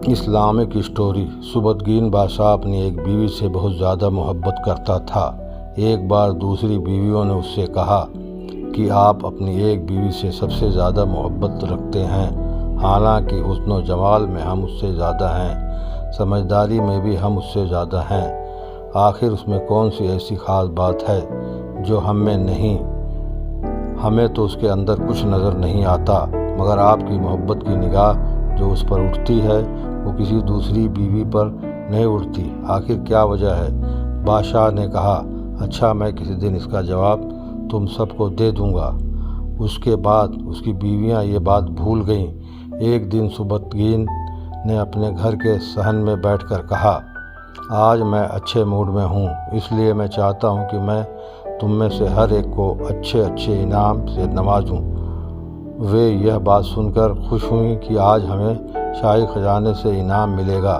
Islamic story. Sabuktigin بادشاہ اپنی ایک بیوی سے بہت زیادہ محبت کرتا تھا۔ ایک بار دوسری بیویوں نے اس سے کہا کہ آپ اپنی ایک بیوی سے سب سے زیادہ محبت رکھتے ہیں، حالانکہ حسن و جمال میں ہم اس سے زیادہ ہیں، سمجھداری میں بھی ہم اس سے زیادہ ہیں، آخر اس میں کون سی ایسی خاص بات ہے جو ہم میں نہیں؟ ہمیں تو اس کے اندر کچھ نظر نہیں آتا، مگر آپ کی محبت کی نگاہ جو اس پر اٹھتی ہے وہ کسی دوسری بیوی پر نہیں اٹھتی، آخر کیا وجہ ہے؟ بادشاہ نے کہا، اچھا میں کسی دن اس کا جواب تم سب کو دے دوں گا۔ اس کے بعد اس کی بیویاں یہ بات بھول گئیں۔ ایک دن سبکتگین نے اپنے گھر کے صحن میں بیٹھ کر کہا، آج میں اچھے موڈ میں ہوں، اس لیے میں چاہتا ہوں کہ میں تم میں سے ہر ایک کو اچھے انعام سے نوازوں۔ وہ یہ بات سن کر خوش ہوئیں کہ آج ہمیں شاہی خزانے سے انعام ملے گا۔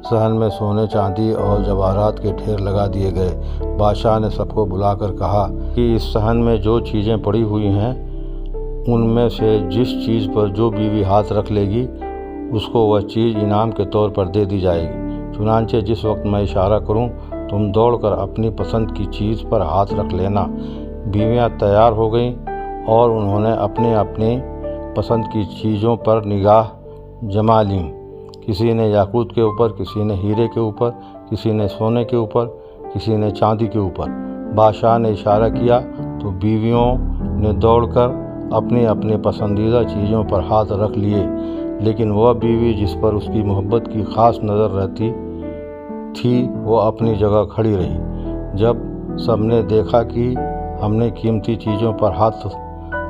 صحن میں سونے چاندی اور جواہرات کے ڈھیر لگا دیے گئے۔ بادشاہ نے سب کو بلا کر کہا کہ اس صحن میں جو چیزیں پڑی ہوئی ہیں ان میں سے جس چیز پر جو بیوی ہاتھ رکھ لے گی اس کو وہ چیز انعام کے طور پر دے دی جائے گی۔ چنانچہ جس وقت میں اشارہ کروں تم دوڑ کر اپنی پسند کی چیز پر ہاتھ رکھ لینا۔ بیویاں تیار ہو گئیں اور انہوں نے اپنی اپنی پسند کی چیزوں پر نگاہ جما لیں۔ کسی نے یاقوت کے اوپر، کسی نے ہیرے کے اوپر، کسی نے سونے کے اوپر، کسی نے چاندی کے اوپر۔ بادشاہ نے اشارہ کیا تو بیویوں نے دوڑ کر اپنی اپنی پسندیدہ چیزوں پر ہاتھ رکھ لیے، لیکن وہ بیوی جس پر اس کی محبت کی خاص نظر رہتی تھی وہ اپنی جگہ کھڑی رہی۔ جب سب نے دیکھا کہ ہم نے قیمتی چیزوں پر ہاتھ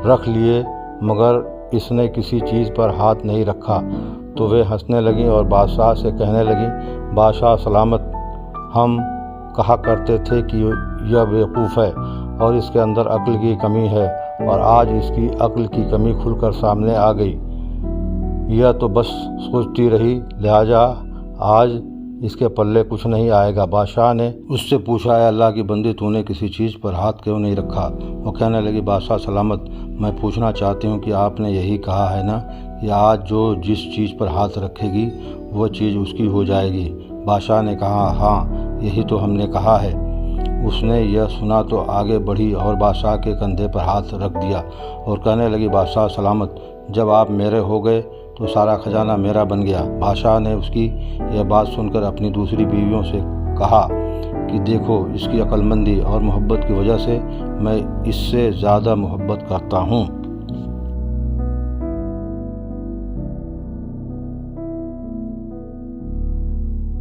رکھ لیے مگر اس نے کسی چیز پر ہاتھ نہیں رکھا تو وہ ہنسنے لگیں اور بادشاہ سے کہنے لگیں، بادشاہ سلامت، ہم کہا کرتے تھے کہ یہ بیوقوف ہے اور اس کے اندر عقل کی کمی ہے، اور آج اس کی عقل کی کمی کھل کر سامنے آ گئی۔ یہ تو بس سوچتی رہی، لہٰذا آج اس کے پلے کچھ نہیں آئے گا۔ بادشاہ نے اس سے پوچھا، اے اللہ کی بندی، تو نے کسی چیز پر ہاتھ کیوں نہیں رکھا؟ وہ کہنے لگی، بادشاہ سلامت، میں پوچھنا چاہتی ہوں کہ آپ نے یہی کہا ہے نا کہ آج جو جس چیز پر ہاتھ رکھے گی وہ چیز اس کی ہو جائے گی؟ بادشاہ نے کہا، ہاں یہی تو ہم نے کہا ہے۔ اس نے یہ سنا تو آگے بڑھی اور بادشاہ کے کندھے پر ہاتھ رکھ دیا اور کہنے لگی، بادشاہ سلامت، جب آپ میرے ہو گئے تو سارا خزانہ میرا بن گیا۔ بادشاہ نے اس کی یہ بات سن کر اپنی دوسری بیویوں سے کہا کہ دیکھو، اس کی عقل مندی اور محبت کی وجہ سے میں اس سے زیادہ محبت کرتا ہوں۔